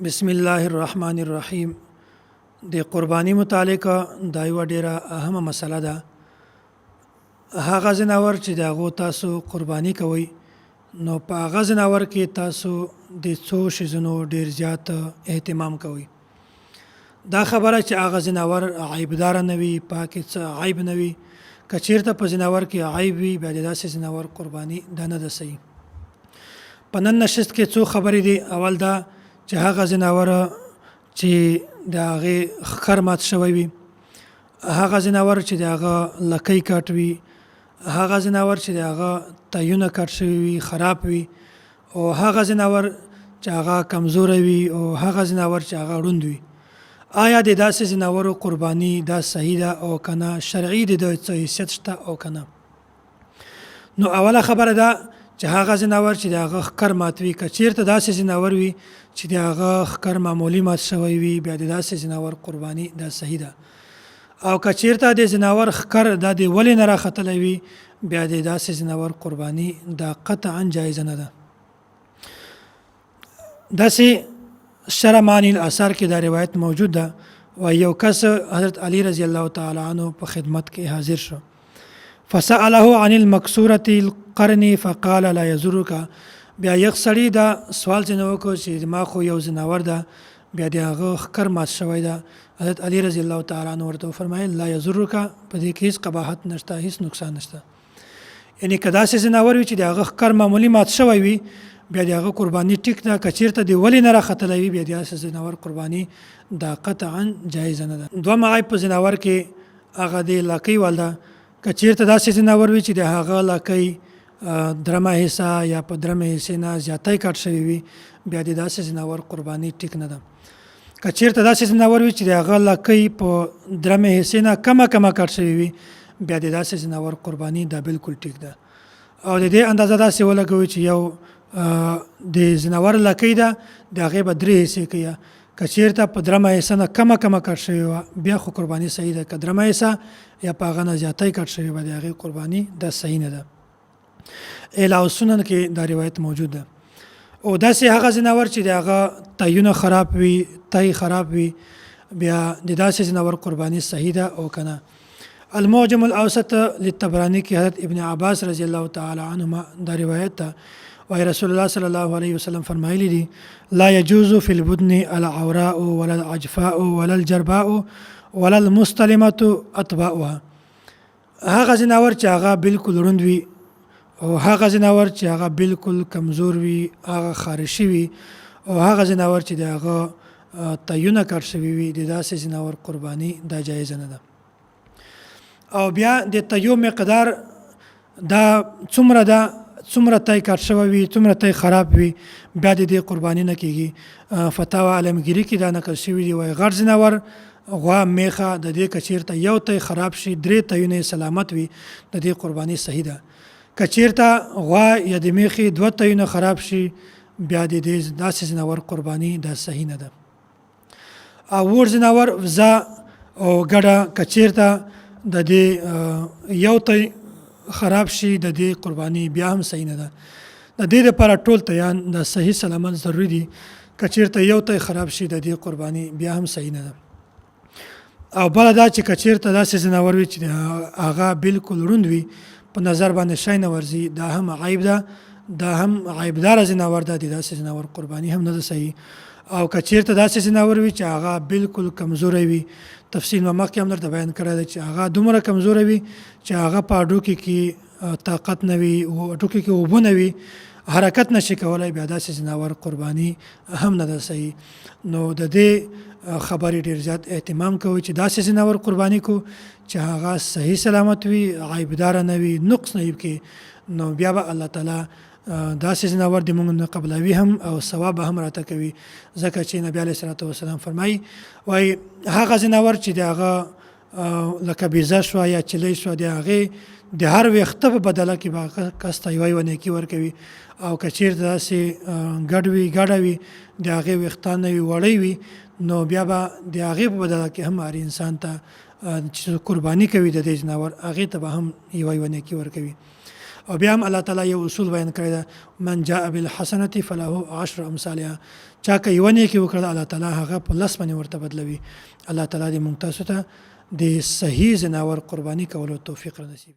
بسم الله الرحمن الرحیم د قربانی متعلق دا یو ډیره اهمه مسله ده. هغه ځناور چې دغه تاسو قربانی کوي نو په هغه ځناور کې تاسو د څو شیزونو ډیر زیات اهتمام کوي. دا خبره چې هغه ځناور عیبدار نه وي، پاکه څه عیب نه وي، کچیرته په ځناور کې عیب وي بیا داسې ځناور قربانی ده نه ده صحیح. په نن نشست کې څو خبرې دي. اول دا چې هغه ځناور چې د هغې ښکر مات شوی وي، هغه ځناور چې د هغه لکۍ کټ وي، هغه ځناور چې د هغه تیونه کټ شوي وي خراب وي، او هغه ځناور چې هغه کمزوری وي، او هغه ځناور چې هغه ړوند وي. آیا د داسې ځناورو قرباني دا صحیح ده او که نه؟ شرعي د څه حیثیت شته او که نه؟ نو اوله خبره ده چې هغه ځناور چې د هغه ښکر مات وي، که چېرته داسې ځناور وي چې د هغه ښکر معمولي مات شوی وي بیا د داسې ځناور قرباني دا صحیح ده. او که چېرته د ځناور ښکر دا د ولې نه راختلی وي بیا د داسې ځناور قرباني دا قطعا جایزه نه ده. داسې شرع معنی الاثار کې دا روایت موجود ده و یو کس حضرت علی رضی الله تعالی عنه په خدمت کې حاضر شو، فسأله عن المکسورة القرن فقال لا يضرك. بیا یک سړي دا سوال ځنه وکړو چې ما خو یو ځناور ده بیا د هغه ښکر مات شوی ده. حضرت علی رضی الله تعالی عنه ورته وفرمایل لا يضرك، په دې کې هیڅ قباحت نشته، هیڅ نقصان نشته. یعنی که داسې ځناور وي چې د هغه ښکر معمولي مات شوی وي بیا د هغه قرباني ټیک ده، که چېرته د ولې نه راختلی وي بیا د داسې ځناور قرباني دا قطعا جایزه نه ده. دویم عیب په ځناور کې هغه د لاکۍ وال ده. که چېرته داسې ځناور وي چې د هغه لاکۍ درمه حصه یا په درمه حصې نه زیاتی کټ شوي وي بیا د داسې ځناور قرباني ټیک نه ده. که چېرته داسې ځناور وي چې د هغه لاکۍ په درمه حصې نه کمه کټ شوي وي بیا د داسې ځناور قرباني دا بالکل ټیک ده. او د دې اندازه داسې ولګوي چې یو د ځناور لاکۍ ده د هغې به 3 حصې کوي. که چېرته په درمه حصه نه کمه کټ شوې وه بیا خو قرباني صحیح ده، که درمه حصه یا په هغه نه زیاتی کټ شوې وه د هغې قرباني دا صحیح نه ده. اعلاء السنن کې دا روایت موجود ده. او داسې هغه ځناور چې د هغه تیونه خراب وي، تی خراب وي بیا د داسې ځناور قرباني صحیح ده او که نه؟ المعجم الاوسط للطبراني کې حضرت ابن عباس رضی الله تعالی عنهما دا روایت ده وای رسول الله صلی الله علیه وسلم فرمایلی دي لا يجوز في البدن العوراء ولا العجفاء ولا الجرباء ولا المستلمه اطباؤها. هغه ځناور چې هغه بالکل روند وي او هغه ځناور چې هغه بالکل کمزور وي، هغه خارشي وي، او هغه ځناور چې د هغه تیونه کټ شوي وي د داسې ځناور قرباني دا جایزه نه ده. او بیا د تیو مقدار دا څومره تی کټ شوی وي، څومره تی خراب وي بیا د دې قرباني نه کېږي. فتاوا عالمګیري کې دا نقل شوي دي وایي غټ ځناور غوا میخه د دې که چېرته یو تی خراب شي 3 تیونه سلامت وي د دې قرباني صحیح ده. که چېرته غوا یا د میخې 2 تیونه خراب شي بیا د دې داسې ځناور قرباني دا صحیح نه ده. او وړ ځناور وزه او ګډه که چېرته د دې یو تی خراب شي د دې قرباني بیا هم صحیح نه ده. د دې لپاره ټول تیان د صحیح سلامت ضروري دي. که چېرته یو تی خراب شي د دې قرباني بیا هم صحیح نه ده. او بله دا چې که چېرته داسې ځناور وي چې هغه بالکل روند وي، په نظر باندې شی نه ورځي، دا هم عیب ده، دا هم عیبداره ځناور ده، د داسې ځناور قرباني هم نه ده صحیح. او که چېرته داسې ځناور وي چې هغه بالکل کمزوری وي، تفصیل ما مخکې هم درته بیان کړی دی چې هغه دومره کمزوری وي چې هغه په هډوکي کې طاقت نه وي، هډوکي کې اوبه نه وي، حرکت نشي کولی، بیا داسې ځناور قرباني هم نه ده صحیح. نو د دې خبرې ډېر زیات اهتمام کوي چې داسې ځناور قرباني کو چې هغه صحیح سلامت وي، عیبداره نه وي، نقص نه وي کې، نو بیا به الله تعالی داسې ځناور د موږ نه قبلوي هم او ثواب هم راته کوي. ځکه چې نبي علیه الصلاة والسلام فرمایي وایي هغه ځناور چې د هغه لکه بیزه شوه یا چلی شوه د هغې د هر ویښته په بدله کې به هغه کس ته یوه نیکي ورکوي. او که چېرته داسې ګډه وي د هغې ویښتان نه وي وړی وي نو بیا به د هغې په بدله کې هم هر انسان ته چې قرباني کوي د دې ځناور هغې ته به هم یوه نیکي ورکوي. او بیا هم الله تعالی یو اصول بیان کړی ده من جاء بالحسنه فله 10 امثالها چا که یو نیکی وکړه الله تعالی هغه په 10 باندې ورته بدلوي الله تعالی دې موږ تاسو ته د صحیح زناور قرباني کولو توفیق را نصیب